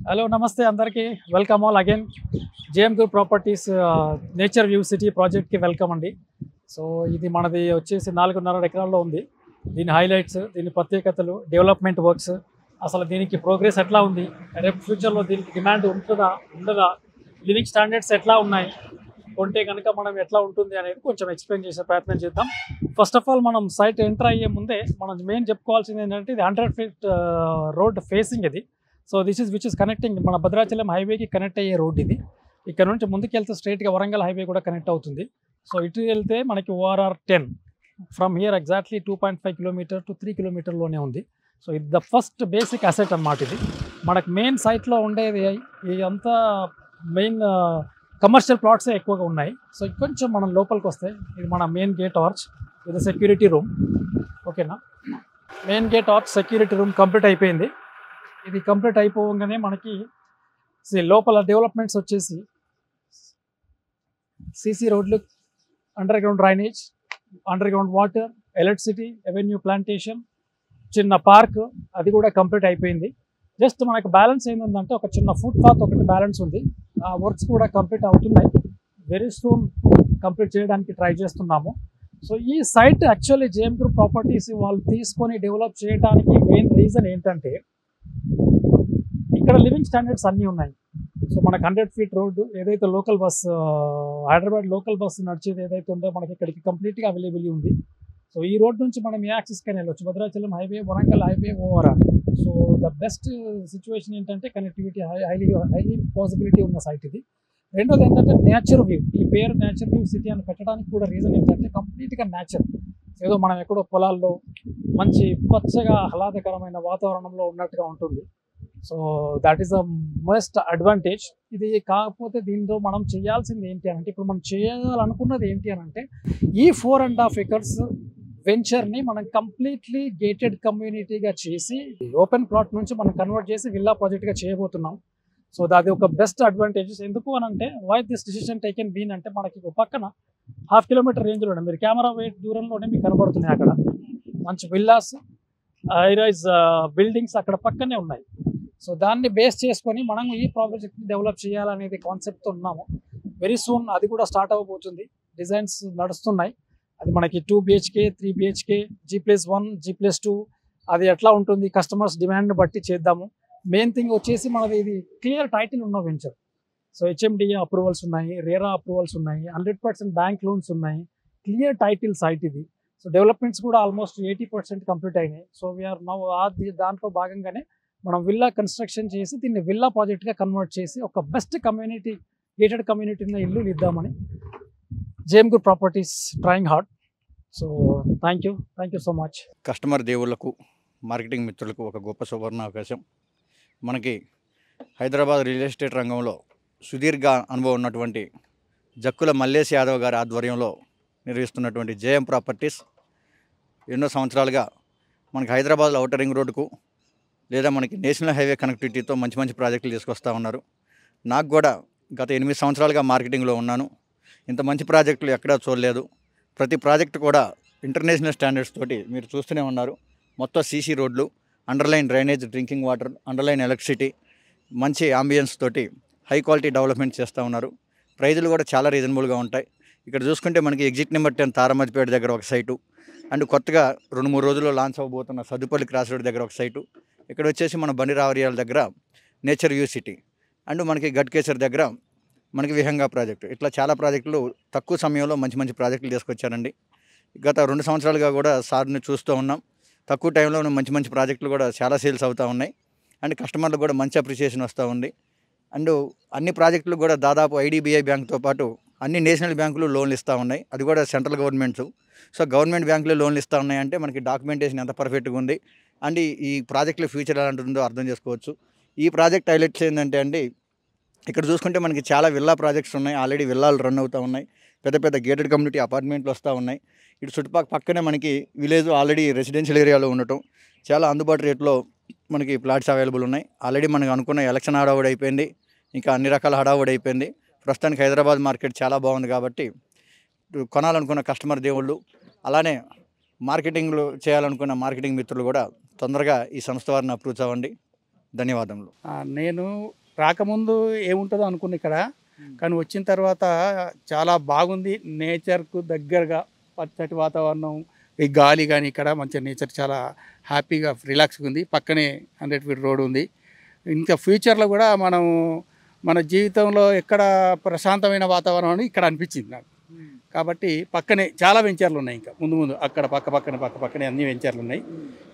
Hello నమస్తే అందరికీ welcome all again JM group properties nature view city ప్రాజెక్ట్కి welcome అండి. సో ఇది మనది వచ్చేసి 4.5 ఎకరాల్లో ఉంది. దీని హైలైట్స్, దీని ప్రత్యేకతలు, డెవలప్మెంట్ వర్క్స్, అసలు దీనికి ప్రోగ్రెస్ ఎట్లా ఉంది, రేపు ఫ్యూచర్లో దీనికి డిమాండ్ ఉంటుందా ఉండదా, లివింగ్ స్టాండర్డ్స్ ఎట్లా ఉన్నాయి, కొంటే కనుక మనం ఎట్లా ఉంటుంది అనేది కొంచెం ఎక్స్ప్లెయిన్ చేసే ప్రయత్నం చేద్దాం. ఫస్ట్ ఆఫ్ ఆల్ మనం సైట్ ఎంటర్ అయ్యే ముందే మనం మెయిన్ చెప్పుకోవాల్సింది ఏంటంటే ఇది 100 ఫీట్ రోడ్ ఫేసింగ్ ఇది. సో విచ్ ఇస్ కనెక్టింగ్ మన భద్రాచలం హైవేకి కనెక్ట్ అయ్యే రోడ్ ఇది. ఇక్కడ నుంచి ముందుకు వెళ్తే స్ట్రైట్గా వరంగల్ హైవే కూడా కనెక్ట్ అవుతుంది. సో ఇటు వెళ్తే మనకి ORR 10 from here exactly 2.5 kilometre to 3 కిలోమీటర్లోనే ఉంది. సో ఇది ద ఫస్ట్ బేసిక్ అసెట్ అన్నమాట. ఇది మనకు మెయిన్ సైట్లో ఉండేది ఇదంతా మెయిన్ కమర్షియల్ ప్లాట్సే ఎక్కువగా ఉన్నాయి. సో కొంచెం మనం లోపలికి వస్తే ఇది మన మెయిన్ గేట్ ఆర్చ్, ఇది సెక్యూరిటీ రూమ్. ఓకేనా, main gate arch security room complete అయిపోయింది. ఇది కంప్లీట్ అయిపోగానే మనకి లోపల డెవలప్మెంట్స్ వచ్చేసి సీసీ రోడ్లు, under ground drainage, under ground water, electricity, revenue plantation, చిన్న పార్క్, అది కూడా కంప్లీట్ అయిపోయింది. జస్ట్ మనకు బ్యాలెన్స్ ఏంటంటే ఒక చిన్న ఫుట్ పాత్ ఒకటి బ్యాలెన్స్ ఉంది. ఆ వర్క్స్ కూడా కంప్లీట్ అవుతున్నాయి. వెరీ సూన్ కంప్లీట్ చేయడానికి ట్రై చేస్తున్నాము. సో ఈ site actually JM group properties వాళ్ళు తీసుకొని డెవలప్ చేయడానికి మెయిన్ రీజన్ ఏంటంటే ఇక్కడ లివింగ్ స్టాండర్డ్స్ అన్నీ ఉన్నాయి. సో మనకు 100 ఫీట్ రోడ్డు ఏదైతే local bus, Hyderabad local bus నడిచేది ఏదైతే ఉందో మనకి ఇక్కడికి కంప్లీట్గా అవైలబుల్ ఉంది. సో ఈ రోడ్ నుంచి మనం ఏ యాక్సెస్కైనా వెళ్ళొచ్చు, Bhadrachalam highway, Warangal highway, ORR. So the best situation ఏంటంటే కనెక్టివిటీ హైలీ పాసిబిలిటీ ఉన్న సైట్ ఇది. రెండోది ఏంటంటే నేచర్ వ్యూ. ఈ పేరు నేచర్ వ్యూ సిటీ అని పెట్టడానికి కూడా రీజన్ ఏంటంటే కంప్లీట్గా నేచర్, ఏదో మనం ఎక్కడో పొలాల్లో మంచి పచ్చగా ఆహ్లాదకరమైన వాతావరణంలో ఉన్నట్టుగా ఉంటుంది. So that is the most advantage ఇది. కాకపోతే దీంతో మనం చేయాల్సింది ఏంటి అంటే, ఇప్పుడు మనం చేయాలనుకున్నది ఏంటి అని అంటే ఈ 4.5 acres వెంచర్ని మనం కంప్లీట్లీ గేటెడ్ కమ్యూనిటీగా చేసి ఓపెన్ ప్లాట్ నుంచి మనం కన్వర్ట్ చేసి విల్లా ప్రాజెక్ట్గా చేయబోతున్నాం. సో అది ఒక బెస్ట్ అడ్వాంటేజెస్. ఎందుకు అని అంటే why this decision taken been అంటే మనకి పక్కన 1/2 కిలోమీటర్ రేంజ్లోనే మీరు కెమెరా వెయిట్ దూరంలోనే మీకు కనబడుతున్నాయి. అక్కడ మంచి విల్లాస్, హైరైజ్ బిల్డింగ్స్ అక్కడ పక్కనే ఉన్నాయి. సో దాన్ని బేస్ చేసుకొని మనం ఈ ప్రాజెక్ట్ని డెవలప్ చేయాలనేది కాన్సెప్ట్తో ఉన్నాము. వెరీ సూన్ అది కూడా స్టార్ట్ అవ్వబోతుంది. డిజైన్స్ నడుస్తున్నాయి. అది మనకి 2 BHK, 3 BHK, G+1, G+2 అది ఎట్లా ఉంటుంది కస్టమర్స్ డిమాండ్ని బట్టి చేద్దాము. మెయిన్ థింగ్ వచ్చేసి మనది ఇది క్లియర్ టైటిల్ ఉన్న వెంచర్. సో HMDA అప్రూవల్స్ ఉన్నాయి, రేరా అప్రూవల్స్ ఉన్నాయి, 100% బ్యాంక్ లోన్స్ ఉన్నాయి, క్లియర్ టైటిల్ సైట్ ఇది. సో డెవలప్మెంట్స్ కూడా ఆల్మోస్ట్ 80% కంప్లీట్ అయినాయి. సో వీఆర్ నౌ దాంట్లో భాగంగానే మనం విల్లా కన్స్ట్రక్షన్ చేసి దీన్ని విల్లా ప్రాజెక్ట్గా కన్వర్ట్ చేసి ఒక బెస్ట్ కమ్యూనిటీ, గేటెడ్ కమ్యూనిటీ ఉన్న ఇల్లు ఇద్దామని JM group properties trying hard. So thank you so much. Customer దేవుళ్లకు, మార్కెటింగ్ మిత్రులకు ఒక గొప్ప సువర్ణ అవకాశం. మనకి హైదరాబాద్ రియల్ ఎస్టేట్ రంగంలో సుదీర్ఘ అనుభవం ఉన్నటువంటి జక్కుల మల్లేష్ యాదవ్ గారి ఆధ్వర్యంలో నిర్వహిస్తున్నటువంటి జేఎం ప్రాపర్టీస్ ఎన్నో సంవత్సరాలుగా మనకి హైదరాబాద్లో ఔటర్ రింగ్ రోడ్డుకు లేదా మనకి నేషనల్ హైవే కనెక్టివిటీతో మంచి మంచి ప్రాజెక్టులు తీసుకొస్తూ ఉన్నారు. నాకు కూడా గత 8 సంవత్సరాలుగా మార్కెటింగ్లో ఉన్నాను. ఇంత మంచి ప్రాజెక్టులు ఎక్కడా చూడలేదు. ప్రతి ప్రాజెక్టు కూడా ఇంటర్నేషనల్ స్టాండర్డ్స్ తోటి మీరు చూస్తూనే ఉన్నారు. మొత్తం సీసీ రోడ్లు, underline drainage, drinking water, underline electricity, మంచి అంబియన్స్ తోటి హై క్వాలిటీ డెవలప్మెంట్ చేస్తూ ఉన్నారు. ప్రైజులు కూడా చాలా రీజనబుల్గా ఉంటాయి. ఇక్కడ చూసుకుంటే మనకి ఎగ్జిట్ నెంబర్ 10 తారామతిపేట దగ్గర ఒక సైటు, అండ్ కొత్తగా 2-3 రోజుల్లో లాంచ్ అవ్వబోతున్న సదుపల్లి క్రాస్ రోడ్ దగ్గర ఒక సైటు, ఇక్కడ వచ్చేసి మన బండిరావరియాల దగ్గర నేచర్ వ్యూ సిటీ, అండ్ మనకి గట్కేసర్ దగ్గర మనకి విహంగా ప్రాజెక్టు. ఇట్లా చాలా ప్రాజెక్టులు తక్కువ సమయంలో మంచి మంచి ప్రాజెక్టులు తీసుకొచ్చారండి. గత 2 సంవత్సరాలుగా కూడా సార్ని చూస్తూ ఉన్నాం. తక్కువ టైంలో మంచి మంచి ప్రాజెక్టులు కూడా చాలా సేల్స్ అవుతూ ఉన్నాయి. అండ్ కస్టమర్లకు కూడా మంచి అప్రిషియేషన్ వస్తూ ఉంది. అండ్ అన్ని ప్రాజెక్టులు కూడా దాదాపు IDBI బ్యాంక్తో పాటు అన్ని నేషనల్ బ్యాంకులు లోన్లు ఇస్తూ ఉన్నాయి. అది కూడా సెంట్రల్ గవర్నమెంట్స్. సో గవర్నమెంట్ బ్యాంకులు లోన్లు ఇస్తూ ఉన్నాయంటే మనకి డాక్యుమెంటేషన్ ఎంత పర్ఫెక్ట్గా ఉంది అండ్ ఈ ప్రాజెక్టుల ఫ్యూచర్ ఎలా ఉంటుందో అర్థం చేసుకోవచ్చు. ఈ ప్రాజెక్ట్ హైలైట్స్ ఏంటంటే అండి, ఇక్కడ చూసుకుంటే మనకి చాలా విల్లా ప్రాజెక్ట్స్ ఉన్నాయి. ఆల్రెడీ విల్లాలు రన్ అవుతూ ఉన్నాయి. పెద్ద పెద్ద గేటెడ్ కమ్యూనిటీ అపార్ట్మెంట్లు వస్తూ ఉన్నాయి. ఇటు పక్కనే మనకి విలేజ్ ఆల్రెడీ రెసిడెన్షియల్ ఏరియాలో ఉండటం, చాలా అందుబాటు రేట్లో మనకి ప్లాట్స్ అవైలబుల్ ఉన్నాయి. ఆల్రెడీ మనకు అనుకున్న ఎలక్షన్ హడావుడి అయిపోయింది, ఇంకా అన్ని రకాల హడావుడి అయిపోయింది. ప్రస్తుతానికి హైదరాబాద్ మార్కెట్ చాలా బాగుంది కాబట్టి కొనాలనుకున్న కస్టమర్ దేవుళ్ళు, అలానే మార్కెటింగ్లో చేయాలనుకున్న మార్కెటింగ్ మిత్రులు కూడా తొందరగా ఈ సంస్థ వారిని అప్రోచ్ అవ్వండి. ధన్యవాదములు. నేను రాకముందు ఏముంటుందో అనుకున్నా ఇక్కడ, కానీ వచ్చిన తర్వాత చాలా బాగుంది. నేచర్కు దగ్గరగా పచ్చటి వాతావరణం, ఈ గాలి కానీ ఇక్కడ మంచిగా నేచర్ చాలా హ్యాపీగా రిలాక్స్గా ఉంది. పక్కనే 100 ఫీట్ రోడ్ ఉంది. ఇంకా ఫ్యూచర్లో కూడా మనం మన జీవితంలో ఎక్కడ ప్రశాంతమైన వాతావరణం అని ఇక్కడ అనిపించింది నాకు. కాబట్టి పక్కనే చాలా వెంచర్లు ఉన్నాయి. ఇంకా ముందు అక్కడ పక్కనే అన్ని వెంచర్లు ఉన్నాయి.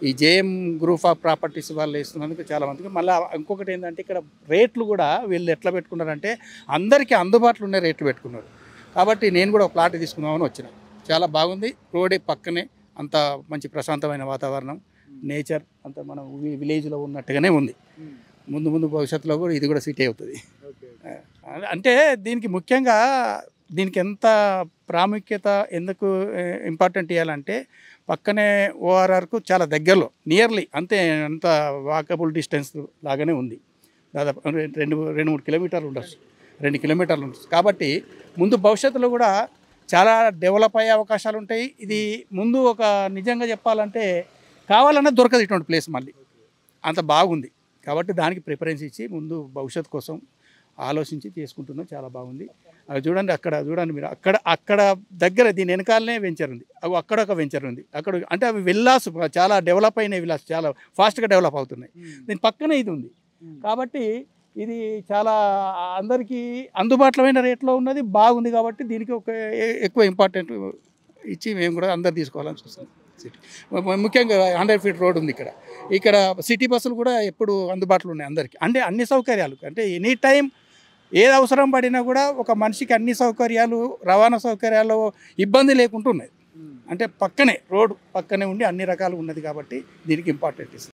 ఈ జేఎం గ్రూప్ ఆఫ్ ప్రాపర్టీస్ వాళ్ళు ఇస్తున్నందుకు చాలా మందికి. మళ్ళీ ఇంకొకటి ఏంటంటే ఇక్కడ రేట్లు కూడా వీళ్ళు ఎట్లా పెట్టుకున్నారంటే అందరికీ అందుబాటులో ఉన్న రేట్లు పెట్టుకున్నారు. కాబట్టి నేను కూడా ఒక ప్లాట్ తీసుకుందామని వచ్చిన. చాలా బాగుంది. రోడే పక్కనే, అంత మంచి ప్రశాంతమైన వాతావరణం, నేచర్ అంత మనం విలేజ్లో ఉన్నట్టుగానే ఉంది. ముందు భవిష్యత్తులో కూడా ఇది కూడా సిటీ అవుతుంది. అంటే దీనికి ముఖ్యంగా దీనికి ఎంత ప్రాముఖ్యత ఎందుకు ఇంపార్టెంట్ ఇవ్వాలంటే పక్కనే ఓఆర్ఆర్కు చాలా దగ్గరలో, నియర్లీ అంత వాకబుల్ డిస్టెన్స్ లాగానే ఉంది. దాదాపు 2-3 కిలోమీటర్లు ఉండొచ్చు, 2 కిలోమీటర్లు ఉండొచ్చు. కాబట్టి ముందు భవిష్యత్తులో కూడా చాలా డెవలప్ అయ్యే అవకాశాలు ఉంటాయి. ఇది ముందు ఒక నిజంగా చెప్పాలంటే కావాలన్నా దొరకదు ఇటువంటి ప్లేస్ మళ్ళీ, అంత బాగుంది. కాబట్టి దానికి ప్రిఫరెన్స్ ఇచ్చి ముందు భవిష్యత్తు కోసం ఆలోచించి చేసుకుంటున్నాం. చాలా బాగుంది. అది చూడండి, అక్కడ చూడండి మీరు, అక్కడ దగ్గర దీని వెనకాలనే వెంచర్ ఉంది. అక్కడ ఒక వెంచర్ ఉంది. అక్కడ అంటే అవి విల్లాస్ చాలా డెవలప్ అయిన విల్లాస్, చాలా ఫాస్ట్గా డెవలప్ అవుతున్నాయి. దీని పక్కనే ఇది ఉంది. కాబట్టి ఇది చాలా అందరికీ అందుబాటులోమైన రేట్లో ఉన్నది, బాగుంది. కాబట్టి దీనికి ఒక ఎక్కువ ఇంపార్టెంట్ ఇచ్చి మేము కూడా అందరు తీసుకోవాలని చూస్తున్నాం. సిటీ ముఖ్యంగా 100 ఫీట్ రోడ్ ఉంది ఇక్కడ సిటీ బస్సులు కూడా ఎప్పుడు అందుబాటులో ఉన్నాయి అందరికీ. అంటే అన్ని సౌకర్యాలు, అంటే ఎనీ టైం ఏది అవసరం పడినా కూడా ఒక మనిషికి అన్ని సౌకర్యాలు, రవాణా సౌకర్యాలు ఇబ్బంది లేకుండా ఉన్నాయి. అంటే పక్కనే రోడ్డు పక్కనే ఉండి అన్ని రకాలు ఉన్నది. కాబట్టి దీనికి ఇంపార్టెంట్ ఇస్తుంది.